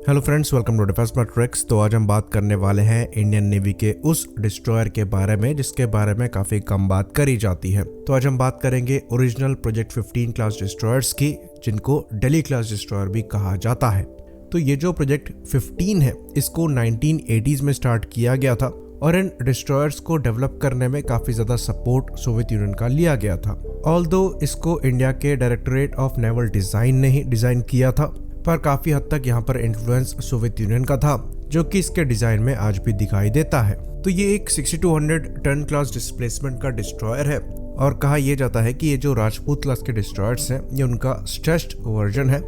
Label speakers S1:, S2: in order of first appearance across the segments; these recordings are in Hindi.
S1: Hello friends, welcome to defence matrix. तो आज हम बात करने वाले हैं इंडियन नेवी के उस डिस्ट्रॉयर के बारे में जिसके बारे में काफ़ी कम बात करी जाती है। तो आज हम बात करेंगे ओरिजिनल प्रोजेक्ट 15 क्लास डिस्ट्रॉयर्स की, जिनको डेली क्लास डिस्ट्रॉयर भी कहा जाता है। तो ये जो प्रोजेक्ट 15 है, इसको 1980s में स्टार्ट किया गया था और इन डिस्ट्रॉयर्स को डेवलप करने में काफ़ी ज़्यादा सपोर्ट सोवियत यूनियन का लिया गया था। ऑल्दो इसको इंडिया के डायरेक्टरेट ऑफ नेवल डिज़ाइन ने ही डिज़ाइन किया था, पर काफ़ी हद तक यहाँ पर इन्फ्लुएंस सोवियत यूनियन का था, जो कि इसके डिज़ाइन में आज भी दिखाई देता है। तो ये एक 6200 टन क्लास डिस्प्लेसमेंट का डिस्ट्रॉयर है और कहा यह जाता है कि ये जो राजपूत क्लास के डिस्ट्रॉयर्स हैं, ये उनका स्ट्रेच्ड वर्जन है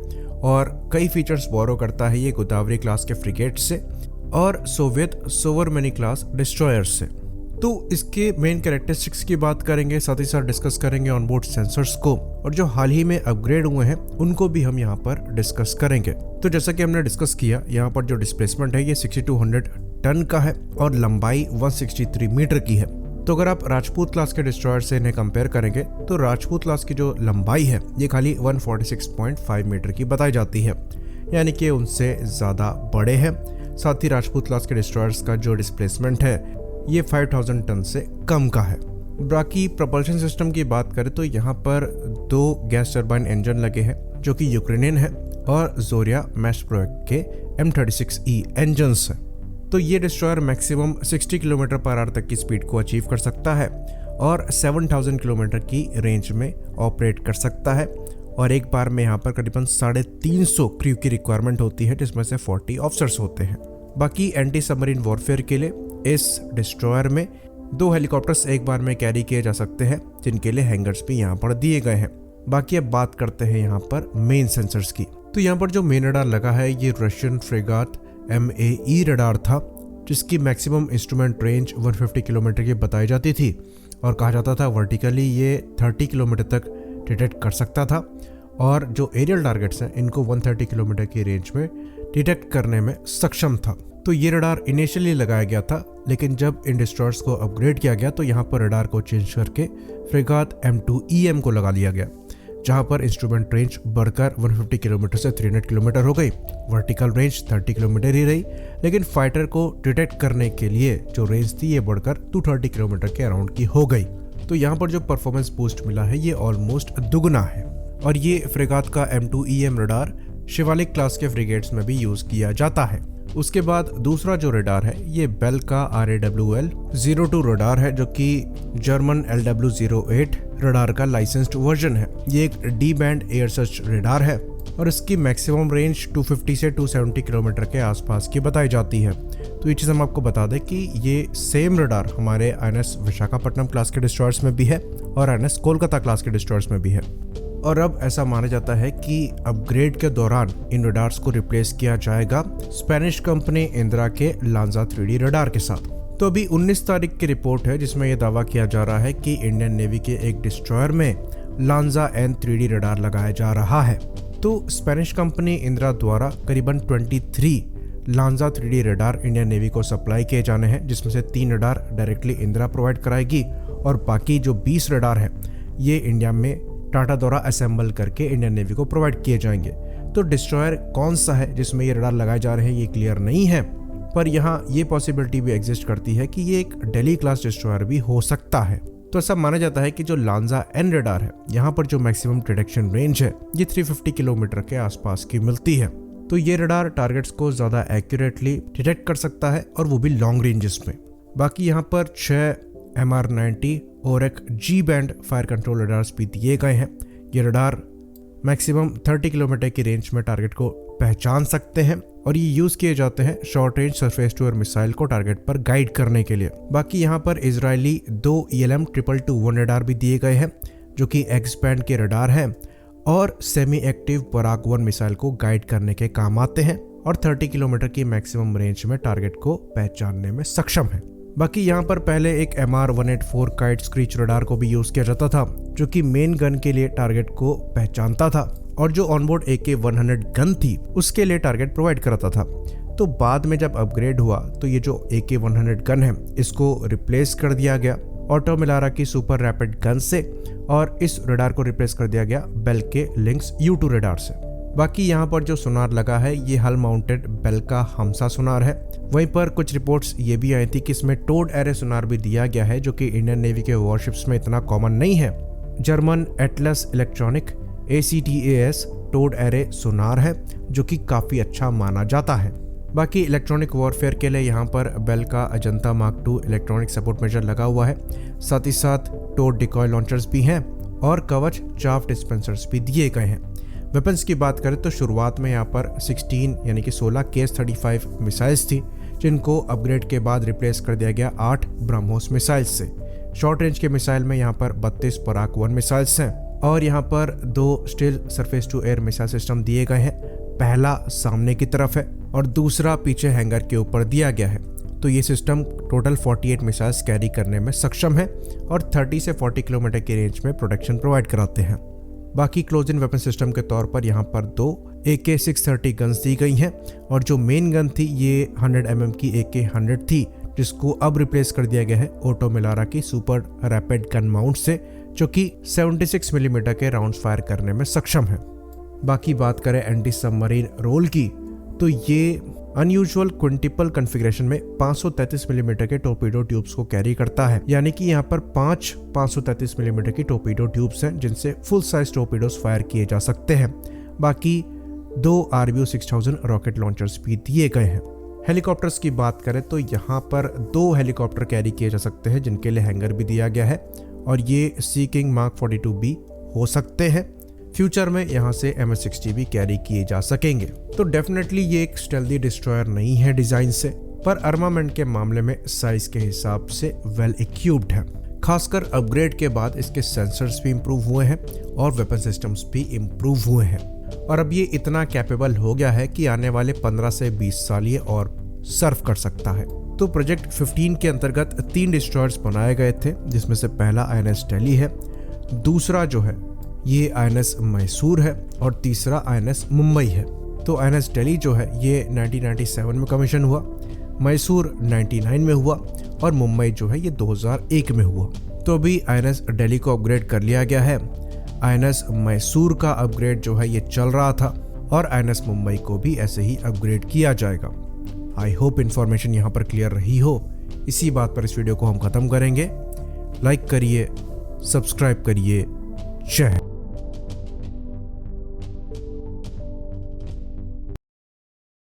S1: और कई फीचर्स बोरो करता है ये गोदावरी क्लास के फ्रिगेट से और सोवियत सोवरमनी क्लास डिस्ट्रॉयर्स से। तो इसके मेन कैरेक्टरिस्टिक्स की बात करेंगे, साथ ही साथ डिस्कस करेंगे ऑनबोर्ड सेंसर्स को, और जो हाल ही में अपग्रेड हुए हैं उनको भी हम यहाँ पर डिस्कस करेंगे। तो जैसा कि हमने डिस्कस किया, यहाँ पर जो डिस्प्लेसमेंट है ये 6200 टन का है और लंबाई 163 मीटर की है। तो अगर आप राजपूत क्लास के डिस्ट्रॉयर से इन्हें कंपेयर करेंगे तो राजपूत क्लास की जो लंबाई है ये खाली 146.5 मीटर की बताई जाती है, यानी कि उनसे ज़्यादा बड़े हैं। साथ ही राजपूत क्लास के डिस्ट्रॉयर्स का जो डिस्प्लेसमेंट है ये 5000 टन से कम का है। बाकी प्रपल्शन सिस्टम की बात करें तो यहाँ पर 2 गैस टर्बाइन इंजन लगे हैं जो कि यूक्रेनियन है और जोरिया मैस्प्रोएक के M36E इंजन्स हैं। तो ये destroyer maximum 60 kilometre per hour तक की स्पीड को अचीव कर सकता है और 7000 किलोमीटर की रेंज में ऑपरेट कर सकता है और एक बार में यहाँ पर करीबन 350 क्रू की रिक्वायरमेंट होती है, जिसमें से 40 ऑफिसर्स होते हैं। बाकी एंटी सबमरीन वॉरफेयर के लिए इस डिस्ट्रॉयर में 2 हेलीकॉप्टर्स एक बार में कैरी किए जा सकते हैं, जिनके लिए हैंगर्स भी यहाँ पर दिए गए हैं। बाकी अब बात करते हैं यहाँ पर मेन सेंसर्स की। तो यहाँ पर जो मेन रडार लगा है ये रशियन फ्रेगाट MAE रडार था, जिसकी मैक्सिमम इंस्ट्रूमेंट रेंज 150 किलोमीटर की बताई जाती थी और कहा जाता था वर्टिकली ये 30 किलोमीटर तक डिटेक्ट कर सकता था और जो एरियल टारगेट्स हैं इनको 130 किलोमीटर की रेंज में डिटेक्ट करने में सक्षम था। तो ये रडार इनिशियली लगाया गया था, लेकिन जब इन डिस्ट्रॉयर्स को अपग्रेड किया गया तो यहाँ पर रडार को चेंज करके फ्रेगाट M2EM को लगा लिया गया, जहाँ पर इंस्ट्रूमेंट रेंज बढ़कर 150 किलोमीटर से 300 किलोमीटर हो गई। वर्टिकल रेंज 30 किलोमीटर ही रही, लेकिन फाइटर को डिटेक्ट करने के लिए जो रेंज थी ये बढ़कर 230 किलोमीटर के अराउंड की हो गई। तो यहाँ पर जो परफॉर्मेंस बूस्ट मिला है ये ऑलमोस्ट दुगना है और ये फ्रेगाट का M2EM रडार शिवालिक क्लास के फ्रिगेट्स में भी यूज किया जाता है। उसके बाद दूसरा जो रडार है ये बेल का RAWL-02 रडार है, जो कि जर्मन LW-08 रडार का लाइसेंस्ड वर्जन है। ये एक D band air search radar है और इसकी मैक्सिमम रेंज 250 से 270 किलोमीटर के आसपास की बताई जाती है। तो ये चीज़ हम आपको बता दें कि ये सेम रडार हमारे INS विशाखापट्टनम क्लास के डिस्ट्रॉयर्स में भी है और INS कोलकाता क्लास के डिस्ट्रॉयर्स में भी है। और अब ऐसा माना जाता है कि अपग्रेड के दौरान इन रडार्स को रिप्लेस किया जाएगा स्पेनिश कंपनी इंद्रा के लांजा 3D रडार के साथ। तो अभी 19 तारीख की रिपोर्ट है जिसमें यह दावा किया जा रहा है कि इंडियन नेवी के एक डिस्ट्रॉयर में लांजा N3D रडार लगाया जा रहा है। तो स्पेनिश कंपनी इंद्रा द्वारा करीबन 23 Lanja 3D radar Indian navy को सप्लाई किए जाने हैं, जिसमें से 3 रडार डायरेक्टली इंद्रा प्रोवाइड कराएगी और बाकी जो 20 रडार है ये इंडिया में टाटा द्वारा असेंबल करके इंडियन नेवी को प्रोवाइड किए जाएंगे। तो डिस्ट्रॉयर कौन सा है जिसमें ये रडार लगाए जा रहे हैं ये क्लियर नहीं है, पर यहाँ ये पॉसिबिलिटी भी एग्जिस्ट करती है कि ये एक डेली क्लास डिस्ट्रॉयर भी हो सकता है। तो ऐसा माना जाता है कि जो लांजा N रडार है यहाँ पर जो मैक्सिमम डिटेक्शन रेंज है ये 350 किलोमीटर के आसपास की मिलती है। तो ये रडार टारगेट्स को ज़्यादा एक्यूरेटली डिटेक्ट कर सकता है और वो भी लॉन्ग रेंजेस में। बाकी यहाँ पर 6 MR90 और एक G band fire control radars भी दिए गए हैं। ये रडार मैक्सिमम 30 किलोमीटर की रेंज में टारगेट को पहचान सकते हैं और ये यूज़ किए जाते हैं short range surface to air missile को टारगेट पर गाइड करने के लिए। बाकी यहाँ पर इजरायली 2 ELM-222-1 रडार भी दिए गए हैं, जो कि X बैंड के रडार हैं और सेमी एक्टिव पराग 1 मिसाइल को गाइड करने के काम आते हैं और 30 किलोमीटर की मैक्सिमम रेंज में टारगेट को पहचानने में सक्षम है। बाकी यहाँ पर पहले एक MR-184 काइट स्क्रीच रडार को भी यूज किया जाता था, जो कि मेन गन के लिए टारगेट को पहचानता था और जो ऑनबोर्ड AK-100 गन थी उसके लिए टारगेट प्रोवाइड कराता था। तो बाद में जब अपग्रेड हुआ तो ये जो AK-100 गन है इसको रिप्लेस कर दिया गया ऑटो मिलारा की सुपर रैपिड गन से और इस रडार को रिप्लेस कर दिया गया बेल के लिंक्स U2 रडार से। बाकी यहाँ पर जो सोनार लगा है ये हल माउंटेड बेल का हमसा सोनार है। वहीं पर कुछ रिपोर्ट्स ये भी आई थी कि इसमें टोड एरे सोनार भी दिया गया है, जो कि इंडियन नेवी के वॉरशिप्स में इतना कॉमन नहीं है। German Atlas Electronic ACTAS towed array sonar है, जो कि काफ़ी अच्छा माना जाता है। बाकी इलेक्ट्रॉनिक वॉरफेयर के लिए यहाँ पर बेल का Ajanta mark 2 electronic support measure लगा हुआ है। साथ ही साथ टोड डिकॉय लॉन्चर्स भी हैं और कवच चाफ डिस्पेंसर्स भी दिए गए हैं। वेपन्स की बात करें तो शुरुआत में यहाँ पर 16 KS-35 मिसाइल्स थी, जिनको अपग्रेड के बाद रिप्लेस कर दिया गया 8 ब्रह्मोस मिसाइल्स से। शॉर्ट रेंज के मिसाइल में यहाँ पर 32 पराक 1 मिसाइल्स हैं और यहाँ पर 2 still surface to air missile system दिए गए हैं। पहला सामने की तरफ है और दूसरा पीछे हैंगर के ऊपर दिया गया है। तो ये सिस्टम टोटल 48 मिसाइल्स कैरी करने में सक्षम है और 30 से 40 किलोमीटर की रेंज में प्रोटेक्शन प्रोवाइड कराते हैं। बाकी क्लोज इन वेपन सिस्टम के तौर पर यहाँ पर 2 AK-630 गन्स दी गई हैं और जो मेन गन थी ये 100 mm की AK-100 थी, जिसको अब रिप्लेस कर दिया गया है ऑटो मिलारा की सुपर रैपिड गन माउंट से, जो कि 76 मिलीमीटर के राउंड्स फायर करने में सक्षम है। बाकी बात करें एंटी सबमरीन रोल की, तो ये अनयूजुअल क्विंटिपल कॉन्फ़िगरेशन में 533 मिलीमीटर के टोर्पीडो ट्यूब्स को कैरी करता है। यानी कि यहाँ पर 5 533 मिलीमीटर की टोर्पीडो ट्यूब्स हैं, जिनसे फुल साइज टोर्पीडोस फायर किए जा सकते हैं। बाकी 2 RBU 6000 रॉकेट लॉन्चर्स भी दिए गए हैं। हेलीकॉप्टर्स की बात करें तो यहाँ पर 2 हेलीकॉप्टर कैरी किए जा सकते हैं, जिनके लिए हैंगर भी दिया गया है और ये सी किंग मार्क 42B हो सकते हैं। फ्यूचर में यहाँ से MS-60 भी कैरी किए जा सकेंगे। तो डेफिनेटली ये एक स्टेल्दी डिस्ट्रॉयर नहीं है डिजाइन से, पर आर्मामेंट के मामले में साइज के हिसाब से वेल इक्विप्ड है। खासकर अपग्रेड के बाद इसके सेंसर्स भी इम्प्रूव हुए हैं और वेपन सिस्टम्स भी इम्प्रूव हुए हैं और अब ये इतना कैपेबल हो गया है कि आने वाले 15 से 20 साल ये और सर्व कर सकता है। तो प्रोजेक्ट 15 के अंतर्गत 3 डिस्ट्रॉयर्स बनाए गए थे, जिसमें से पहला INS दिल्ली है, दूसरा जो है ये INS मैसूर है और तीसरा INS मुंबई है। तो INS दिल्ली जो है ये 1997 में कमीशन हुआ, मैसूर 99 में हुआ और मुंबई जो है ये 2001 में हुआ। तो अभी INS दिल्ली को अपग्रेड कर लिया गया है। INS मैसूर का अपग्रेड जो है ये चल रहा था और INS मुंबई को भी ऐसे ही अपग्रेड किया जाएगा। आई होप इन्फॉर्मेशन यहाँ पर क्लियर रही हो। इसी बात पर इस वीडियो को हम खत्म करेंगे। लाइक करिए, सब्सक्राइब करिए। जय हिंद।